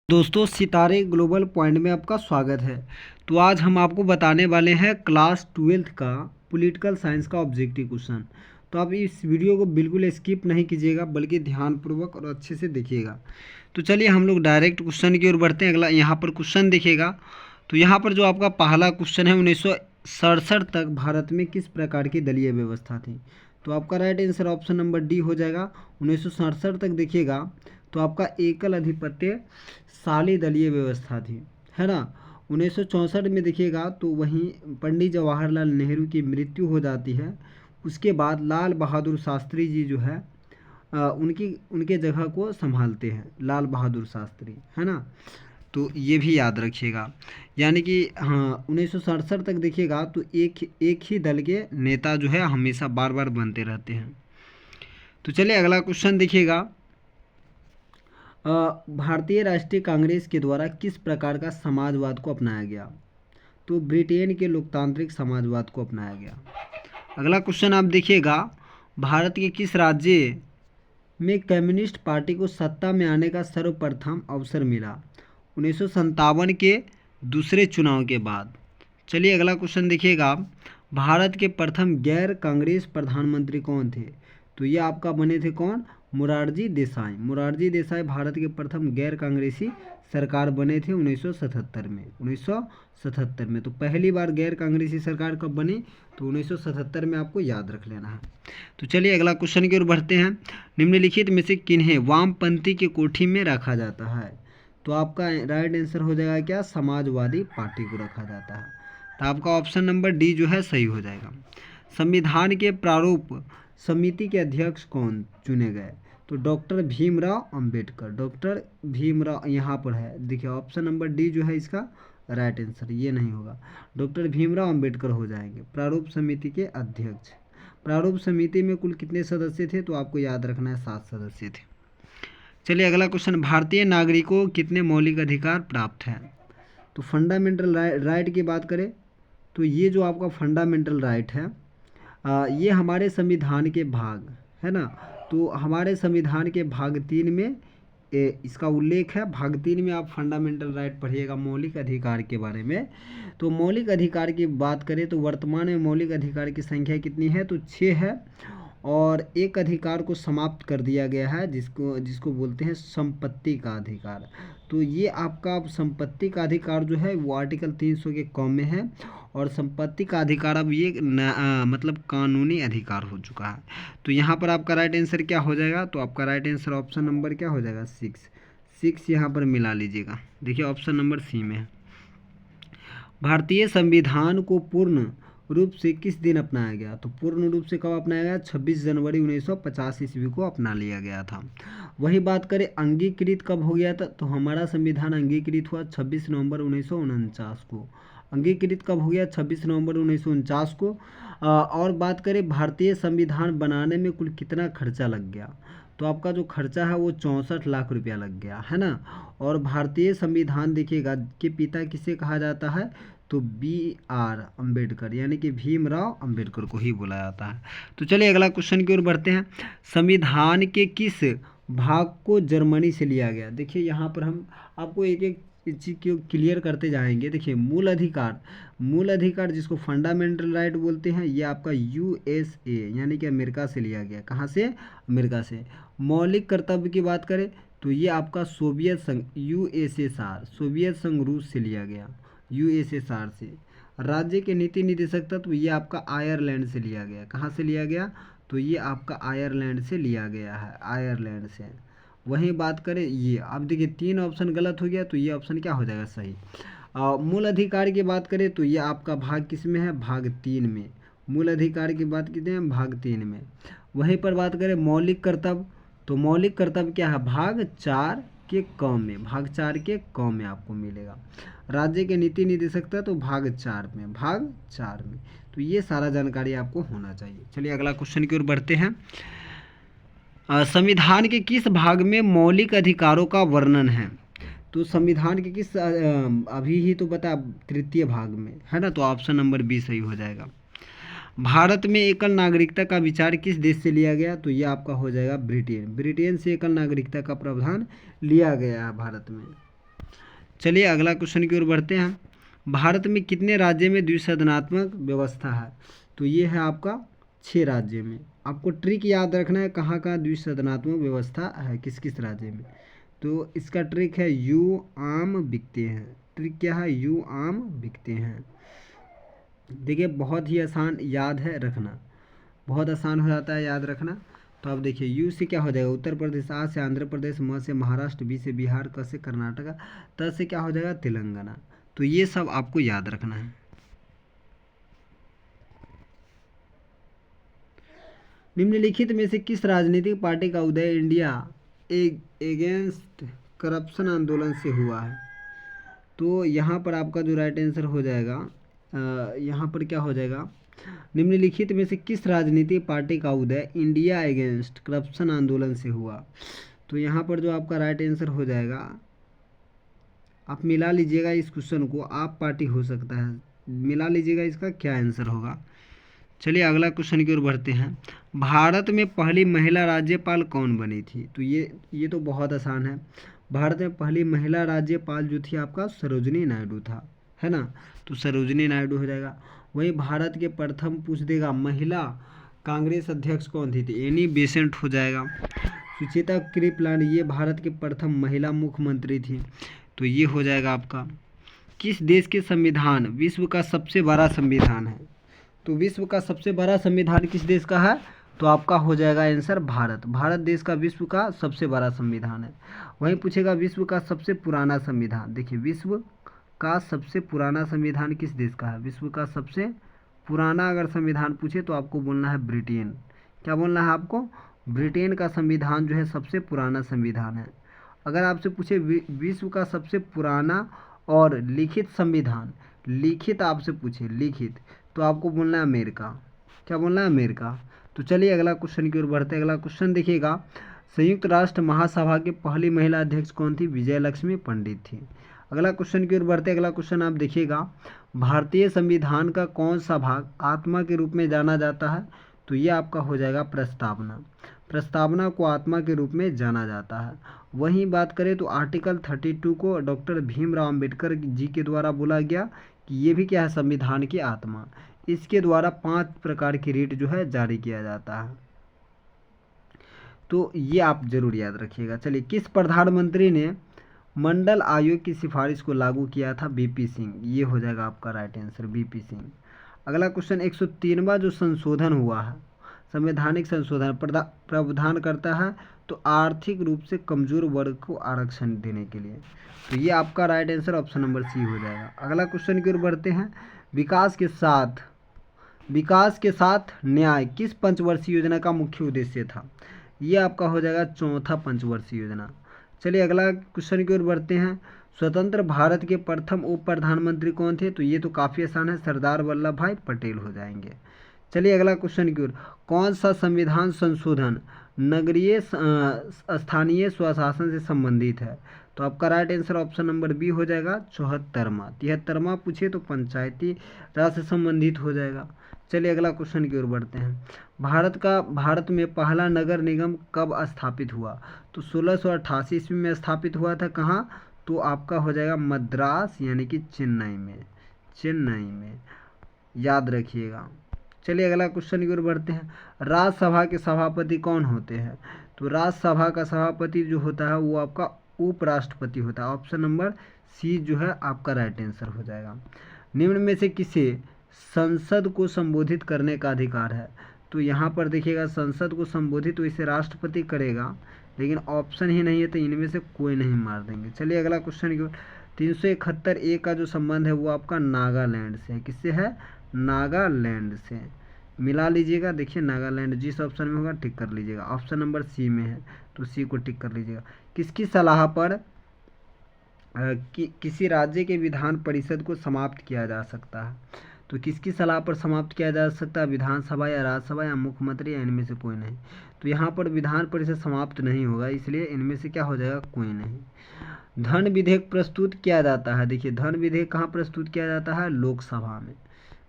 दोस्तों, सितारे global point में आपका स्वागत है। तो आज हम आपको बताने वाले हैं क्लास 12th का पॉलिटिकल साइंस का ऑब्जेक्टिव क्वेश्चन। तो आप इस वीडियो को बिल्कुल स्किप नहीं कीजिएगा, बल्कि ध्यानपूर्वक और अच्छे से देखिएगा। तो चलिए हम लोग डायरेक्ट क्वेश्चन की ओर बढ़ते हैं। अगला यहाँ पर क्वेश्चन देखिएगा। तो यहाँ पर जो आपका पहला क्वेश्चन है, 1967 तक भारत में किस प्रकार की दलीय व्यवस्था थी। तो आपका right answer option number D हो जाएगा। 1967 तक देखिएगा तो आपका एकल अधिपत्य साली दलीय व्यवस्था थी, है ना। 1964 में देखिएगा तो वहीं पंडित जवाहरलाल नेहरू की मृत्यु हो जाती है। उसके बाद लाल बहादुर शास्त्री जी जो है उनके जगह को संभालते हैं, लाल बहादुर शास्त्री, है ना। तो ये भी याद रखिएगा। यानी कि हाँ, 1967 तक देखिएगा तो एक ही दल के नेता जो है हमेशा बार बार बनते रहते हैं। तो चलिए अगला क्वेश्चन देखिएगा। भारतीय राष्ट्रीय कांग्रेस के द्वारा किस प्रकार का समाजवाद को अपनाया गया। तो ब्रिटेन के लोकतांत्रिक समाजवाद को अपनाया गया। अगला क्वेश्चन आप देखिएगा। भारत के किस राज्य में कम्युनिस्ट पार्टी को सत्ता में आने का सर्वप्रथम अवसर मिला। 1957 के दूसरे चुनाव के बाद। चलिए अगला क्वेश्चन देखिएगा। भारत के प्रथम गैर कांग्रेस प्रधानमंत्री कौन थे। तो ये आपका बने थे कौन, मोरारजी देसाई। मोरारजी देसाई भारत के प्रथम गैर कांग्रेसी सरकार बने थे 1977 में। 1977 में तो पहली बार गैर कांग्रेसी सरकार कब बनी, तो 1977 में आपको याद रख लेना है। तो चलिए अगला क्वेश्चन की ओर बढ़ते हैं। निम्नलिखित में से किन्हें वामपंथी की कोठी में रखा जाता है। तो आपका राइट आंसर हो जाएगा क्या, समाजवादी पार्टी को रखा जाता है। तो आपका ऑप्शन नंबर डी जो है सही हो जाएगा। संविधान के प्रारूप समिति के अध्यक्ष कौन चुने गए। तो डॉक्टर भीमराव अंबेडकर। डॉक्टर भीमराव यहाँ पर है, देखिए ऑप्शन नंबर डी जो है इसका राइट आंसर, ये नहीं होगा। डॉक्टर भीमराव अंबेडकर हो जाएंगे प्रारूप समिति के अध्यक्ष। प्रारूप समिति में कुल कितने सदस्य थे, तो आपको याद रखना है 7 सदस्य थे। चलिए अगला क्वेश्चन। भारतीय नागरिकों को कितने मौलिक अधिकार प्राप्त हैं। तो फंडामेंटल राइट की बात करें तो ये जो आपका फंडामेंटल राइट है, ये हमारे संविधान के भाग, है ना। तो हमारे संविधान के भाग 3 में इसका उल्लेख है। भाग 3 में आप फंडामेंटल राइट पढ़िएगा मौलिक अधिकार के बारे में। तो मौलिक अधिकार की बात करें तो वर्तमान में मौलिक अधिकार की संख्या कितनी है, तो 6 है। और एक अधिकार को समाप्त कर दिया गया है जिसको बोलते हैं संपत्ति का अधिकार। तो ये आपका संपत्ति का अधिकार जो है वो आर्टिकल 300 के कॉम में है। और संपत्ति का अधिकार अब ये मतलब कानूनी अधिकार हो चुका है। तो यहाँ पर आपका राइट आंसर क्या हो जाएगा, तो आपका राइट आंसर ऑप्शन नंबर क्या हो जाएगा, 6 यहाँ पर मिला लीजिएगा। देखिए ऑप्शन नंबर सी में है। भारतीय संविधान को पूर्ण रूप से किस दिन अपनाया गया। तो पूर्ण रूप से कब अपनाया गया, 26 जनवरी 1950 ईस्वी को अपना लिया गया था। वही बात करें अंगीकृत कब हो गया था, तो हमारा संविधान अंगीकृत हुआ 26 नवंबर 1949 को। अंगीकृत कब हो गया, 26 नवंबर 1949 को। और बात करें भारतीय संविधान बनाने में कुल कितना खर्चा लग गया, तो आपका जो खर्चा है वो 64 लाख रुपया लग गया, है ना। और भारतीय संविधान देखिएगा कि पिता किसे कहा जाता है, तो BR अम्बेडकर यानी कि भीमराव अंबेडकर को ही बोला जाता है। तो चलिए अगला क्वेश्चन की ओर बढ़ते हैं। संविधान के किस भाग को जर्मनी से लिया गया। देखिए यहाँ पर हम आपको एक एक चीज़ को क्लियर करते जाएंगे। देखिए मूल अधिकार जिसको फंडामेंटल राइट बोलते हैं, ये आपका USA यानी कि अमेरिका से लिया गया। कहाँ से, अमेरिका से। मौलिक कर्तव्य की बात करें तो ये आपका सोवियत संघ USSR सोवियत संघ रूस से लिया गया, USSR से। राज्य के नीति निदेशक तत्व ये आपका आयरलैंड से लिया गया। कहाँ से लिया गया, तो ये आपका आयरलैंड से लिया गया है, आयरलैंड से। वहीं बात करें ये, अब देखिए 3 ऑप्शन गलत हो गया, तो ये ऑप्शन क्या हो जाएगा, सही। मूल अधिकार की बात करें तो ये आपका भाग किस में है, भाग 3 में। मूल अधिकार की बात करते हैं भाग 3 में। वहीं पर बात करें मौलिक कर्तव्य, तो मौलिक कर्तव्य क्या है, भाग 4 के कॉम में, भाग 4 के कॉम में आपको मिलेगा। राज्य के नीति निदेशकता तो भाग 4 में, भाग 4 में। तो ये सारा जानकारी आपको होना चाहिए। चलिए अगला क्वेश्चन की ओर बढ़ते हैं। संविधान के किस भाग में मौलिक अधिकारों का वर्णन है। तो संविधान के किस अभी ही तो बता, तृतीय भाग में, है ना। तो ऑप्शन नंबर बी सही हो जाएगा। भारत में एकल नागरिकता का विचार किस देश से लिया गया, तो ये आपका हो जाएगा ब्रिटेन। ब्रिटेन से एकल नागरिकता का प्रावधान लिया गया है भारत में। चलिए अगला क्वेश्चन की ओर बढ़ते हैं। भारत में कितने राज्य में द्विसदनात्मक व्यवस्था है? तो ये है आपका 6 राज्य में। आपको ट्रिक याद रखना है कहाँ कहाँ द्विसदनात्मक व्यवस्था है, किस किस राज्य में। तो इसका ट्रिक है यू आम बिकते हैं। ट्रिक क्या है? यू आम बिकते हैं। देखिए बहुत ही आसान याद है रखना, बहुत आसान हो जाता है याद रखना। तो अब देखिए यू से क्या हो जाएगा? उत्तर प्रदेश, आ से आंध्र प्रदेश, म से महाराष्ट्र, बी से बिहार, क से कर्नाटका, त से क्या हो जाएगा? तेलंगाना। तो ये सब आपको याद रखना है। निम्नलिखित में से किस राजनीतिक पार्टी का उदय इंडिया एगेंस्ट करप्शन आंदोलन से हुआ है? तो यहाँ पर आपका जो राइट आंसर हो जाएगा, यहाँ पर क्या हो जाएगा? निम्नलिखित में से किस राजनीतिक पार्टी का उदय इंडिया अगेंस्ट करप्शन आंदोलन से हुआ? तो यहाँ पर जो आपका राइट आंसर हो जाएगा, आप मिला लीजिएगा इस क्वेश्चन को, आप पार्टी हो सकता है, मिला लीजिएगा इसका क्या आंसर होगा। चलिए अगला क्वेश्चन की ओर बढ़ते हैं। भारत में पहली महिला राज्यपाल कौन बनी थी? तो ये तो बहुत आसान है। भारत में पहली महिला राज्यपाल जो थी आपका सरोजनी नायडू था, है ना। तो सरोजनी नायडू हो जाएगा। वहीं भारत के प्रथम पूछ देगा महिला कांग्रेस अध्यक्ष कौन थी? तो एनी बेसेंट हो जाएगा। सुचिता कृपलानी ये भारत के प्रथम महिला मुख्यमंत्री थी। तो ये हो जाएगा आपका। किस देश के संविधान विश्व का सबसे बड़ा संविधान है? तो विश्व का सबसे बड़ा संविधान किस देश का है? तो आपका हो जाएगा आंसर भारत। भारत देश का विश्व का सबसे बड़ा संविधान है। वहीं पूछेगा विश्व का सबसे पुराना संविधान। देखिए विश्व का सबसे पुराना संविधान किस देश का है? विश्व का सबसे पुराना अगर संविधान पूछे तो आपको बोलना है ब्रिटेन। क्या बोलना है आपको? ब्रिटेन का संविधान जो है सबसे पुराना संविधान है। अगर आपसे पूछे विश्व का सबसे पुराना और लिखित संविधान, लिखित आपसे पूछे लिखित, तो आपको बोलना है अमेरिका। क्या बोलना है? अमेरिका। तो चलिए अगला क्वेश्चन की ओर बढ़ते हैं। अगला क्वेश्चन देखिएगा, संयुक्त राष्ट्र महासभा की पहली महिला अध्यक्ष कौन थी? विजय लक्ष्मी पंडित थी। अगला क्वेश्चन की ओर बढ़ते हैं। अगला क्वेश्चन आप देखिएगा, भारतीय संविधान का कौन सा भाग आत्मा के रूप में जाना जाता है? तो ये आपका हो जाएगा प्रस्तावना। प्रस्तावना को आत्मा के रूप में जाना जाता है। वहीं बात करें तो आर्टिकल 32 को डॉक्टर भीमराव अंबेडकर जी के द्वारा बोला गया कि ये भी क्या है? संविधान की आत्मा। इसके द्वारा 5 प्रकार की रीट जो है जारी किया जाता है। तो ये आप जरूर याद रखिएगा। चलिए किस प्रधानमंत्री ने मंडल आयोग की सिफारिश को लागू किया था? बीपी सिंह। ये हो जाएगा आपका राइट आंसर, बीपी सिंह। अगला क्वेश्चन 103वां जो संशोधन हुआ है, संवैधानिक संशोधन प्रावधान करता है तो आर्थिक रूप से कमजोर वर्ग को आरक्षण देने के लिए। तो ये आपका right answer option number C हो जाएगा। अगला क्वेश्चन की ओर बढ़ते हैं। विकास के साथ न्याय किस पंचवर्षीय योजना का मुख्य उद्देश्य था? ये आपका हो जाएगा चौथा पंचवर्षीय योजना। चलिए अगला क्वेश्चन की ओर बढ़ते हैं। स्वतंत्र भारत के प्रथम उप प्रधानमंत्री कौन थे? तो ये तो काफ़ी आसान है, सरदार वल्लभ भाई पटेल हो जाएंगे। चलिए अगला क्वेश्चन की ओर, कौन सा संविधान संशोधन नगरीय स्थानीय स्वशासन से संबंधित है? तो आपका right answer option number B हो जाएगा 74वां। 73वां पूछे तो पंचायती राज से संबंधित हो जाएगा। चलिए अगला क्वेश्चन की ओर बढ़ते हैं। भारत में पहला नगर निगम कब स्थापित हुआ? तो 1688 ईस्वी में स्थापित हुआ था। कहाँ? तो आपका हो जाएगा मद्रास यानी कि चेन्नई में। चेन्नई में याद रखिएगा। चलिए अगला क्वेश्चन की ओर बढ़ते हैं। राज्यसभा के सभापति कौन होते हैं? तो राज्यसभा का सभापति जो होता है वो आपका उपराष्ट्रपति होता है। ऑप्शन नंबर सी जो है आपका राइट आंसर हो जाएगा। निम्न में से किसे संसद को संबोधित करने का अधिकार है? तो यहाँ पर देखिएगा संसद को संबोधित वैसे राष्ट्रपति करेगा, लेकिन ऑप्शन ही नहीं है तो इनमें से कोई नहीं मार देंगे। चलिए अगला क्वेश्चन की ओर। 371A का जो संबंध है वो आपका नागालैंड से है। किससे है? नागालैंड से। मिला लीजिएगा। देखिए नागालैंड जिस ऑप्शन में होगा टिक कर लीजिएगा। ऑप्शन नंबर सी में है तो सी को टिक कर लीजिएगा। किसकी सलाह पर किसी राज्य के विधान परिषद को समाप्त किया जा सकता है? तो किसकी सलाह पर समाप्त किया जा सकता है? विधानसभा या राज्यसभा या मुख्यमंत्री या इनमें से कोई नहीं। तो यहाँ पर विधान परिषद समाप्त नहीं होगा, इसलिए इनमें से क्या हो जाएगा? कोई नहीं। धन विधेयक प्रस्तुत किया जाता है। देखिए धन विधेयक कहाँ प्रस्तुत किया जाता है? लोकसभा में।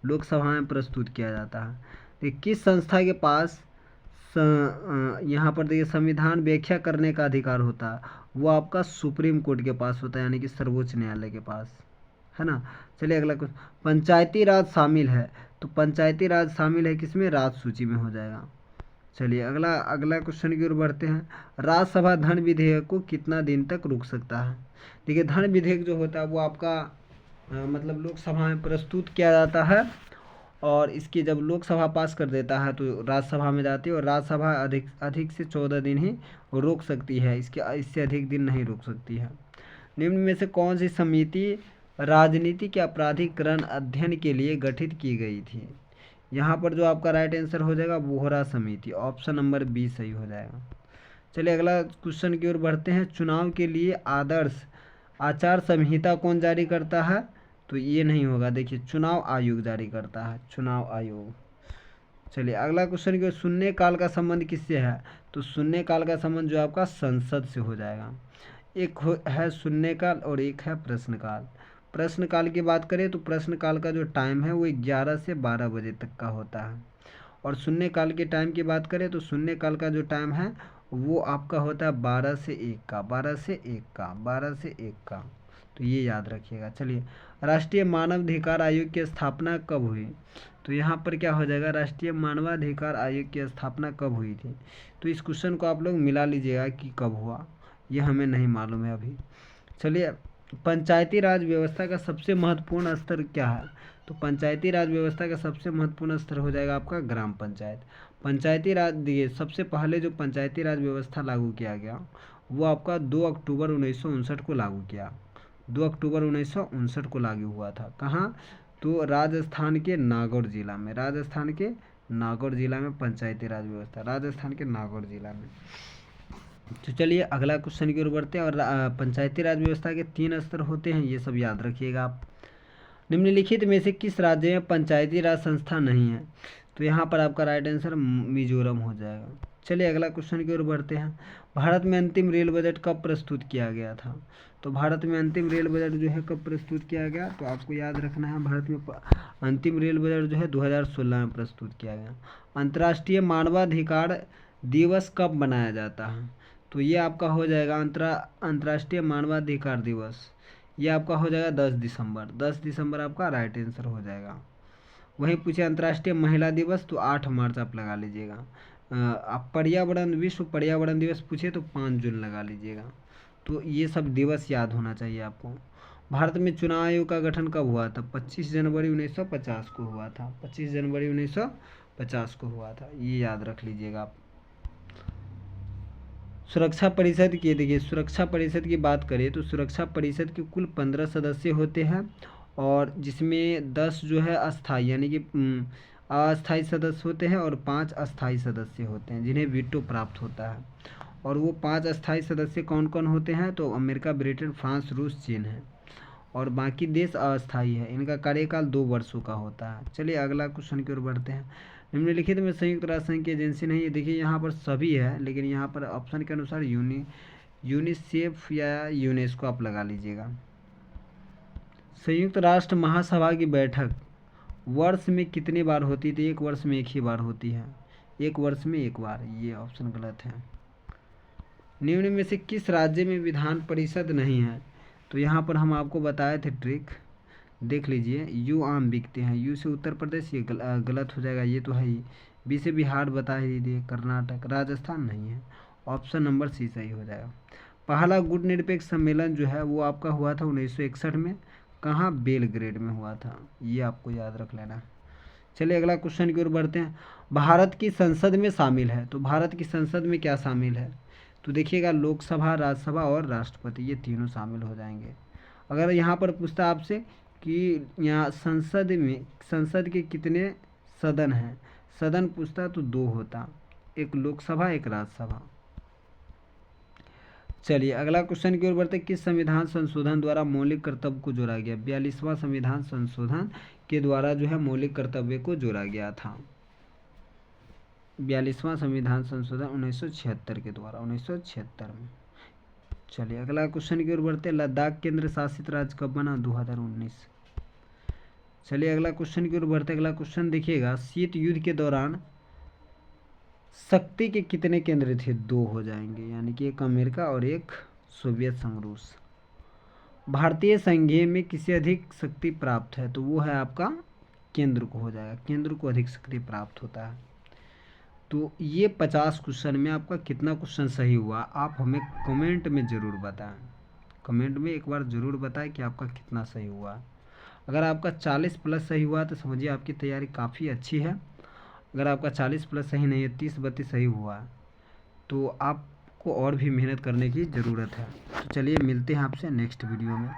लोकसभा में प्रस्तुत किया जाता है। देखिए किस संस्था के पास यहाँ पर देखिए संविधान व्याख्या करने का अधिकार होता है? वो आपका सुप्रीम कोर्ट के पास होता है, यानी कि सर्वोच्च न्यायालय के पास, है ना। चलिए अगला क्वेश्चन, पंचायती राज शामिल है, तो पंचायती राज शामिल है किसमें, राज सूची में हो जाएगा। चलिए अगला अगला क्वेश्चन की ओर बढ़ते हैं, राज्यसभा धन विधेयक को कितना दिन तक रोक सकता है। देखिए धन विधेयक जो होता है वो आपका मतलब लोकसभा में प्रस्तुत किया जाता है, और इसकी जब लोकसभा पास कर देता है तो राज्यसभा में जाती है, और राज्यसभा अधिक अधिक से 14 दिन ही रोक सकती है, इससे अधिक दिन नहीं रोक सकती है। निम्न में से कौन सी समिति राजनीति के अपराधीकरण अध्ययन के लिए गठित की गई थी। यहाँ पर जो आपका राइट आंसर हो जाएगा बोहरा समिति, ऑप्शन नंबर बी सही हो जाएगा। चलिए अगला क्वेश्चन की ओर बढ़ते हैं, चुनाव के लिए आदर्श आचार संहिता कौन जारी करता है, तो ये नहीं होगा, देखिए चुनाव आयोग जारी करता है, चुनाव आयोग। चलिए अगला क्वेश्चन की, शून्य काल का संबंध किससे है, तो शून्य काल का संबंध जो आपका संसद से हो जाएगा। एक है शून्य काल और एक है प्रश्नकाल। प्रश्नकाल की बात करें तो प्रश्नकाल का जो टाइम है वो 11 से 12 बजे तक का होता है, और शून्य काल के टाइम की बात करें तो शून्य काल का जो टाइम है वो आपका होता है 12 से 1 का, 12 से 1 का, 12 से 1 का, तो ये याद रखिएगा। चलिए राष्ट्रीय मानवाधिकार आयोग की स्थापना कब हुई, तो यहाँ पर क्या हो जाएगा, राष्ट्रीय मानवाधिकार आयोग की स्थापना कब हुई थी। तो इस क्वेश्चन को आप लोग मिला लीजिएगा कि कब हुआ, ये हमें नहीं मालूम है अभी। चलिए पंचायती राज व्यवस्था का सबसे महत्वपूर्ण स्तर क्या है, तो पंचायती राज व्यवस्था का सबसे महत्वपूर्ण स्तर हो जाएगा आपका ग्राम पंचायत। पंचायती राज दिए सबसे पहले जो पंचायती राज व्यवस्था लागू किया गया वो आपका 2 अक्टूबर 1959 को लागू किया, 2 अक्टूबर 1959 को लागू हुआ था। कहाँ, तो राजस्थान के नागौर जिला में, राजस्थान के नागौर जिला में पंचायती राज व्यवस्था, राजस्थान के नागौर जिला में। तो चलिए अगला क्वेश्चन की ओर बढ़ते हैं, और पंचायती राज व्यवस्था के 3 स्तर होते हैं, ये सब याद रखिएगा आप। निम्नलिखित में से किस राज्य में पंचायती राज संस्था नहीं है, तो यहाँ पर आपका राइट आंसर मिजोरम हो जाएगा। चलिए अगला क्वेश्चन की ओर बढ़ते हैं, भारत में अंतिम रेल बजट कब प्रस्तुत किया गया था, तो भारत में अंतिम रेल बजट जो है कब प्रस्तुत किया गया, तो आपको याद रखना है भारत में अंतिम रेल बजट जो है 2016 में प्रस्तुत किया गया। अंतर्राष्ट्रीय मानवाधिकार दिवस कब मनाया जाता है, तो ये आपका हो जाएगा अंतर्राष्ट्रीय मानवाधिकार दिवस, ये आपका हो जाएगा 10 दिसंबर, 10 दिसंबर आपका राइट आंसर हो जाएगा। वहीं पूछे अंतर्राष्ट्रीय महिला दिवस, तो 8 मार्च आप लगा लीजिएगा। आप पर्यावरण विश्व पर्यावरण दिवस पूछे तो 5 जून लगा लीजिएगा। तो ये सब दिवस याद होना चाहिए आपको। भारत में चुनाव आयोग का गठन कब हुआ था, 25 जनवरी 1950 को हुआ था, 25 जनवरी 1950 को हुआ था, ये याद रख लीजिएगा आप। सुरक्षा परिषद की, देखिए सुरक्षा परिषद की बात करें तो सुरक्षा परिषद के कुल 15 सदस्य होते हैं, और जिसमें 10 जो है अस्थाई यानी कि अस्थाई सदस्य होते हैं, और 5 अस्थाई सदस्य होते हैं जिन्हें वीटो प्राप्त होता है। और वो 5 अस्थाई सदस्य कौन कौन होते हैं, तो अमेरिका, ब्रिटेन, फ्रांस, रूस, चीन है, और बाकी देश अस्थाई है। इनका कार्यकाल 2 वर्षों का होता है। चलिए अगला क्वेश्चन की ओर बढ़ते हैं, निम्नलिखित में संयुक्त राष्ट्र संघ की एजेंसी नहीं है, देखिए यहाँ पर सभी है, लेकिन यहाँ पर ऑप्शन के अनुसार यूनिसेफ या यूनेस्को आप लगा लीजिएगा। संयुक्त राष्ट्र महासभा की बैठक वर्ष में कितनी बार होती थी, 1 वर्ष में 1 ही बार होती है, 1 वर्ष में 1 बार, ये ऑप्शन गलत है। निम्न में से किस राज्य में विधान परिषद नहीं है, तो यहाँ पर हम आपको बताए थे ट्रिक, देख लीजिए। यू आम बिकते हैं, यू से उत्तर प्रदेश, ये गलत हो जाएगा, ये तो है ही। बी से बिहार बता ही दिए, कर्नाटक, राजस्थान नहीं है, ऑप्शन नंबर सी सही हो जाएगा। पहला गुट निरपेक्ष सम्मेलन जो है वो आपका हुआ था 1961 में, कहाँ, बेलग्रेड में हुआ था, ये आपको याद रख लेना। चलिए अगला क्वेश्चन की ओर बढ़ते हैं, भारत की संसद में शामिल है, तो भारत की संसद में क्या शामिल है, तो देखिएगा लोकसभा, राज्यसभा और राष्ट्रपति, ये तीनों शामिल हो जाएंगे। अगर यहाँ पर पूछता आपसे कि यहाँ संसद के कितने सदन हैं, सदन पूछता तो 2 होता, एक लोकसभा एक राज्यसभा। चलिए अगला क्वेश्चन की ओर बढ़ते, किस संविधान संशोधन द्वारा मौलिक कर्तव्य को जोड़ा गया, 42वां संविधान संशोधन के द्वारा जो है मौलिक कर्तव्य को जोड़ा गया था, 42वां संविधान संशोधन 1976 के द्वारा, 1976 में। चलिए अगला क्वेश्चन की ओर बढ़ते, लद्दाख केंद्र शासित राज्य कब बना, 2019। चलिए अगला क्वेश्चन की ओर बढ़ते, अगला क्वेश्चन देखिएगा, शीत युद्ध के दौरान शक्ति के कितने केंद्र थे, 2 हो जाएंगे, यानी कि एक अमेरिका और एक सोवियत संघ रूस। भारतीय संघीय में किसे अधिक शक्ति प्राप्त है, तो वो है आपका केंद्र को हो जाएगा, केंद्र को अधिक शक्ति प्राप्त होता है। तो ये 50 क्वेश्चन में आपका कितना क्वेश्चन सही हुआ आप हमें कमेंट में ज़रूर बताएं, कमेंट में एक बार ज़रूर बताएं कि आपका कितना सही हुआ। अगर आपका 40 प्लस सही हुआ तो समझिए आपकी तैयारी काफ़ी अच्छी है। अगर आपका 40 प्लस सही नहीं है, 30-32 सही हुआ, तो आपको और भी मेहनत करने की ज़रूरत है। तो चलिए मिलते हैं आपसे नेक्स्ट वीडियो में।